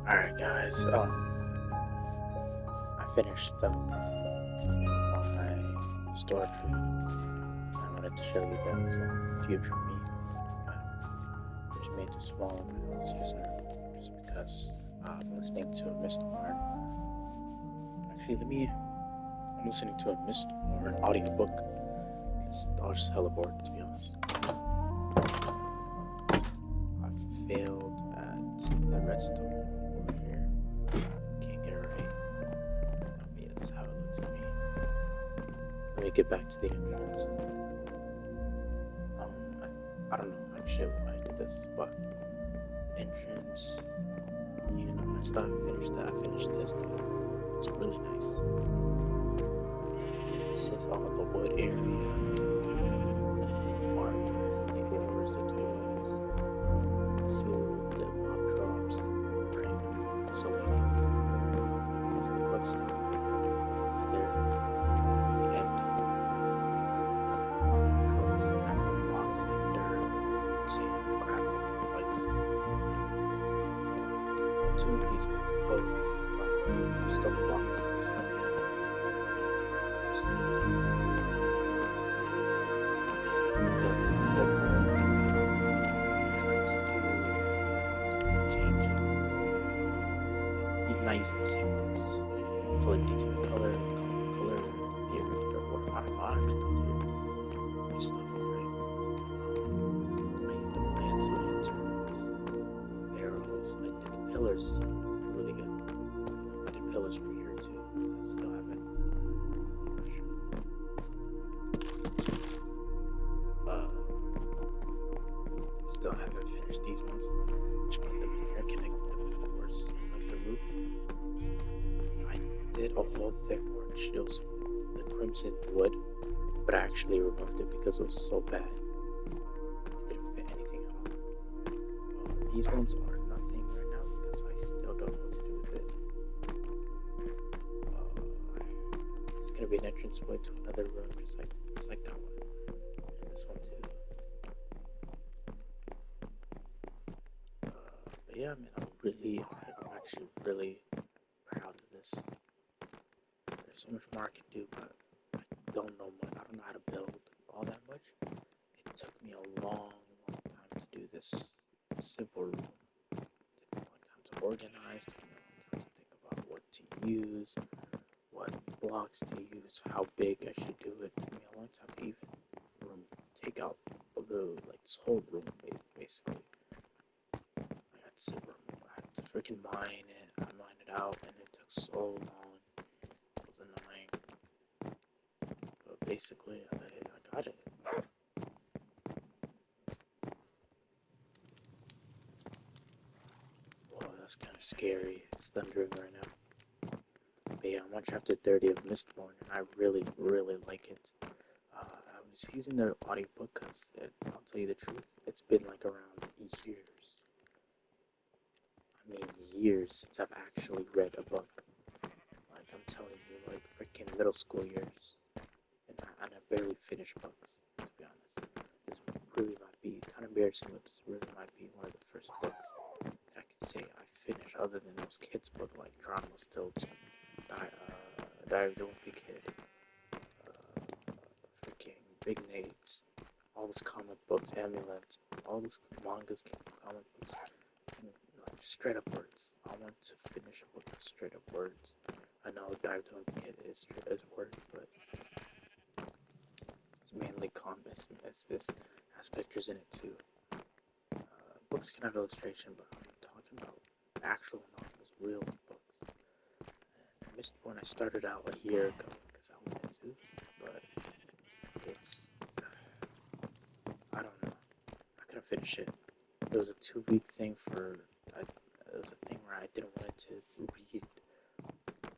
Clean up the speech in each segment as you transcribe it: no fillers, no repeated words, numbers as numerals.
Alright guys, I finished my story tree. I wanted to show you guys future me. I just made this small amounts just now, just because I'm listening to a Mistborn. Actually, I'm listening to a Mistborn audiobook. I was just hella bored, to be honest. I failed at the redstone over here. Can't get it right. Yeah, that's how it looks to me. Let me get back to the entrance. I don't know actually why I did this, but entrance, I started finished that, I finished this. It's really nice. This is all the wood area, marker, the ores, the tools, food, the mob drops, right? Miscellaneous. The quick stuff. And there, the end. Tropes, natural blocks, and dirt, sand, gravel, ice. Two of these were both stone blocks, stone jam. Even not using the same ones. Flipping to the color theory, or what not theory stuff, right? I used the plants, lanterns, arrows. I did the pillars really good. I did pillars for here too. I still haven't. Still haven't finished these ones. Just put them in here, connect them, of course, like the roof. I did a whole thing where it shows the crimson wood, but I actually removed it because it was so bad. It didn't fit anything at all. These ones are nothing right now because I still don't know what to do with it. It's gonna be an entrance way to another room, just like that one, and this one too. But yeah, man, I'm actually really proud of this. There's so much more I can do, but I don't know much. I don't know how to build all that much. It took me a long time to do this simple room. It took me a long time to organize. It took me a long time to think about what to use, what blocks to use, how big I should do it. It took me a long time to even take out this whole room, basically. I had to freaking mine it. I mined it out, and it took so long. It was annoying. But basically, I got it. Whoa, that's kind of scary. It's thundering right now. But yeah, I'm on chapter 30 of Mistborn, and I really, really like it. I was using the audiobook because, I'll tell you the truth, it's been like around years. I mean, years since I've actually read a book. Like, I'm telling you, like, freaking middle school years. And I barely finished books, to be honest. This really might be kind of embarrassing, but this really might be one of the first books that I could say I finished, other than those kids' books like Geronimo Stilts, Diary of the Wimpy Kid, freaking Big Nates, all these comic books, Amulet, all these mangas, comic books, and like straight up words. I want to finish a book with straight up words. I know Diary of the Wimpy Kid is words, but it's mainly comics. This has pictures in it too. Books can have illustration, but I'm talking about actual novels, real books. And Mistborn, I started out a year ago because I wanted to, but it's, I don't know. I couldn't finish it. It was a 2 week thing it was a thing where I didn't want to read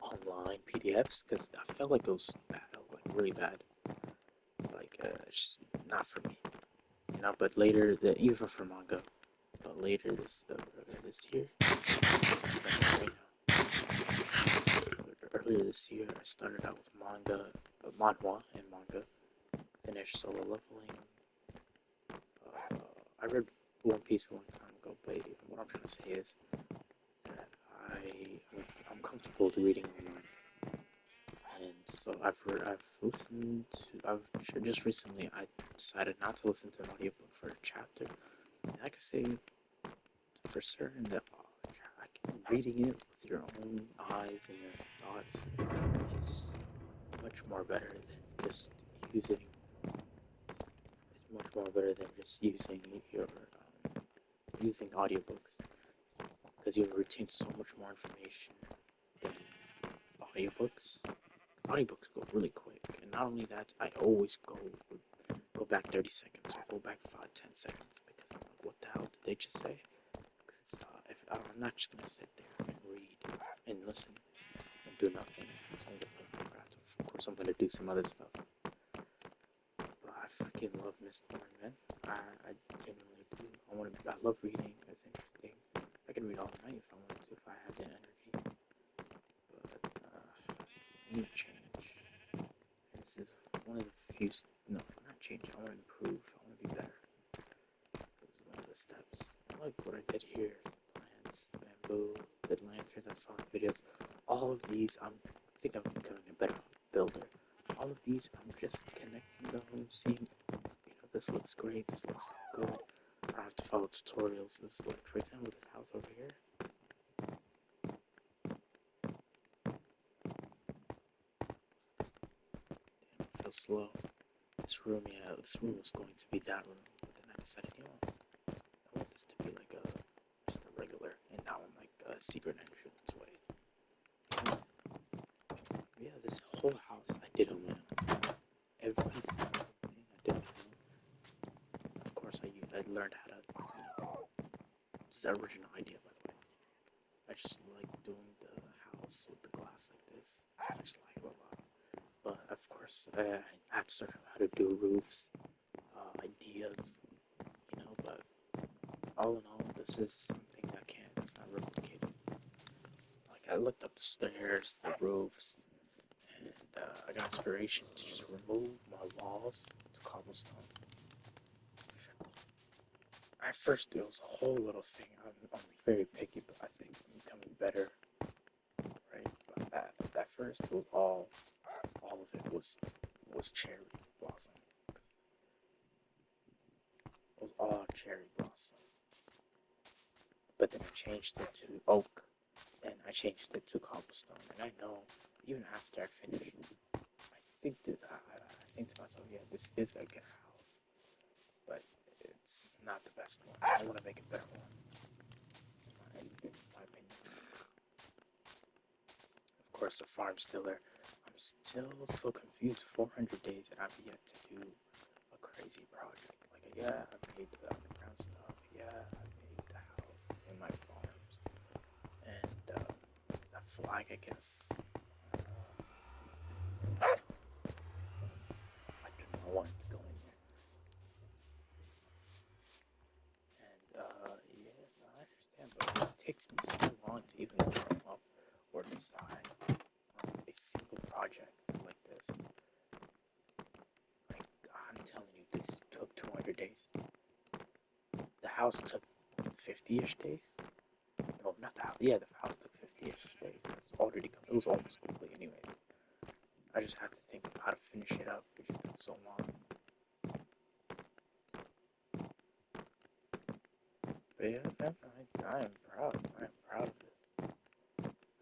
online PDFs because I felt like it was bad, like really bad. Like, it's just not for me, but later, even for manga, but later this year, earlier this year, I started out with manhwa and manga, finished solo leveling. I read One Piece a long time ago, but what I'm trying to say is that I'm comfortable with reading online, and so I've listened to just recently I decided not to listen to an audiobook for a chapter. And I can say for certain that reading it with your own eyes and your thoughts is much more better than just using. It's much more better than just using using audiobooks because you retain so much more information than audiobooks. Audiobooks go really quick, and not only that, I always go back 30 seconds or go back 5-10 seconds because I'm like, what the hell did they just say? If I'm not just gonna sit there and read and listen and do nothing. Of course, I'm gonna do some other stuff. But I freaking love Miss Thorne, man. I genuinely do. I love reading. It's interesting. I can read all night if I wanted to, if I had the energy. But I need change. And this is one of the few. No, not change. I want to improve. I want to be better. This is one of the steps. I like what I did here. Plants, bamboo, the lanterns I saw in videos. All of these, I think I'm becoming a better builder. All of these, I'm just connecting them, seeing, this looks great, this looks good. I have to follow tutorials. This is like, for example, this house over here. Damn, it feels slow. This room was going to be that room, but then I decided, I want this to be like just a regular, and now I'm like a secret entrance way. Yeah, this whole house I did on my own. Every single thing I did on my own. Of course, I learned how to. This is an original idea, by the way. I just like doing the house with the glass like this. I just like it a lot. But of course, I had to learn how to do roofs, ideas, But all in all, this is something that's not replicated. Like I looked up the stairs, the roofs, and I got inspiration to just remove my walls to cobblestone. At first, it was a whole little thing. I'm very picky, but I think I'm becoming better. Right? But at first, it was all of it was cherry blossom. It was all cherry blossom. But then I changed it to oak, and I changed it to cobblestone. And I know, even after I finished, I think to myself, yeah, this is a good house, but it's not the best one. I want to make a better one. In my opinion. Of course, the farm's still there. I'm still so confused. 400 days, and I've yet to do a crazy project. Like, yeah, I made the underground stuff. Yeah, I made the house in my farms, and that flag, I guess. I do not want it to go in there. And yeah, no, I understand, but it takes me so long to even come up or decide on a single project like this. Like, I'm telling you, this took 200 days. The house took 50-ish days. No, not the house. Yeah, the house took 50-ish days. It was almost complete, anyways. I just had to think of how to finish it up. It just took so long. But yeah, I am proud. I am proud of this.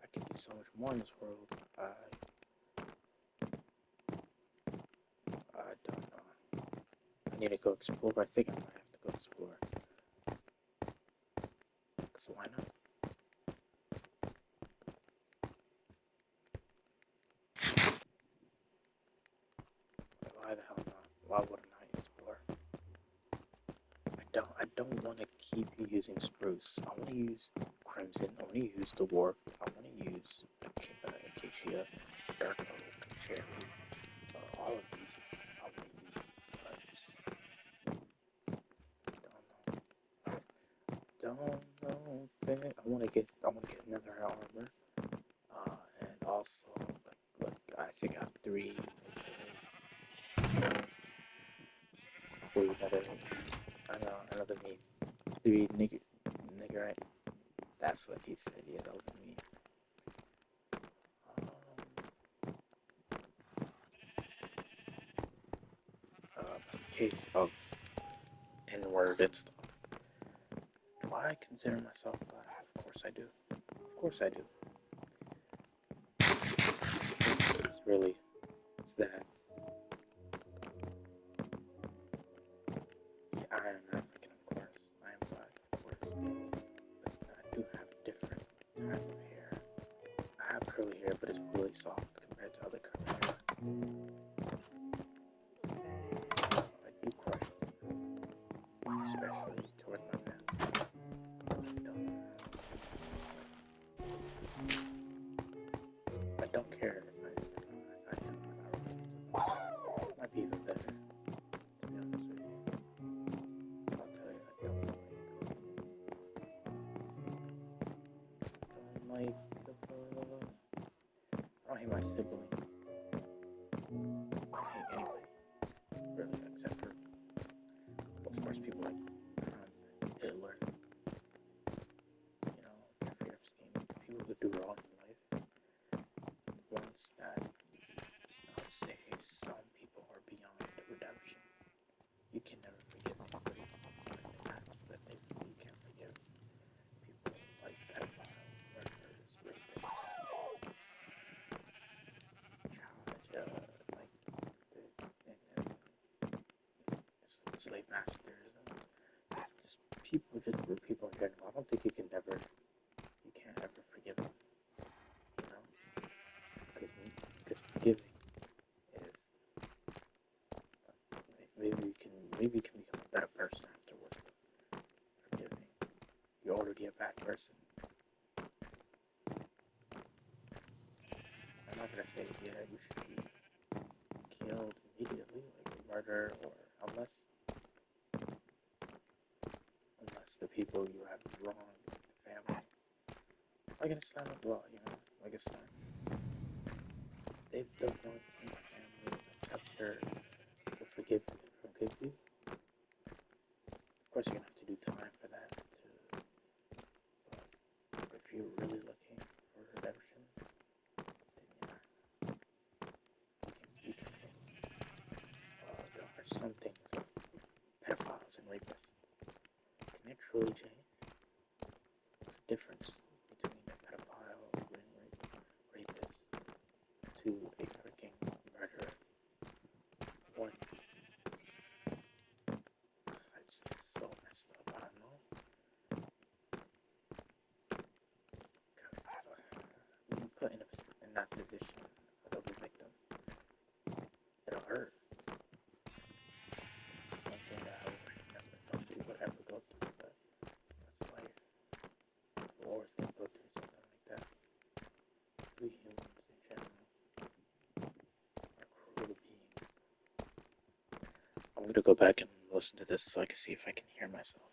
I can do so much more in this world. I don't know. I need to go explore. I think I might have to go explore. Because why not? Why the hell not? Why wouldn't I explore? I don't want to keep using spruce. I want to use crimson. I want to use the warp. I want to use acacia, dark oak, cherry. All of these I want to use, but don't know. I want to get another armor, and also like I think I have three better. I know another me. Three niggerite. That's what he said. Yeah, that wasn't me. case of N-word and stuff. Do I consider myself black? Of course I do. Of course I do. It's that. Yeah, I am African, of course. I am black, of course. But I do have a different type of hair. I have curly hair, but it's really soft compared to other curly hair. So I do question, especially towards my family. I don't care if I am or not. It might be even better, to be honest with you. I'll tell you, I don't hate my siblings. I don't hate anybody, really, except for, of course, people like Trump, Hitler, Jeffrey Epstein, people who do wrong in life. Once that, I would say, some people are beyond redemption. You can never forgive anybody for the acts that they do. You can't forgive people like pedophiles, murderers, rapists, slave masters, and just people, just rude people in general. I don't think you can't ever forgive them, you know, because forgiving is maybe you can become a better person afterwards. Forgiving, you're already a bad person. I'm not gonna say you should be killed immediately, like murder, or unless the people you have wronged, the family, like in Islam as well, like Islam. They've done wrong to my family, accept her, will forgive you. Of course, you're gonna have to do time for that too. But if you're really looking for redemption, then you can change. There are some things like pedophiles and rapists. Can it truly change? There's a difference between a pedophile and rapist to a freaking murderer. One, it's so messed up. I don't know. Because when you put in that position of a victim, it'll hurt. It's something that I wish nobody would ever go through, but that's life. We're always going to go through something like that. We humans in general are cruel beings. I'm going to go back and listen to this so I can see if I can hear myself.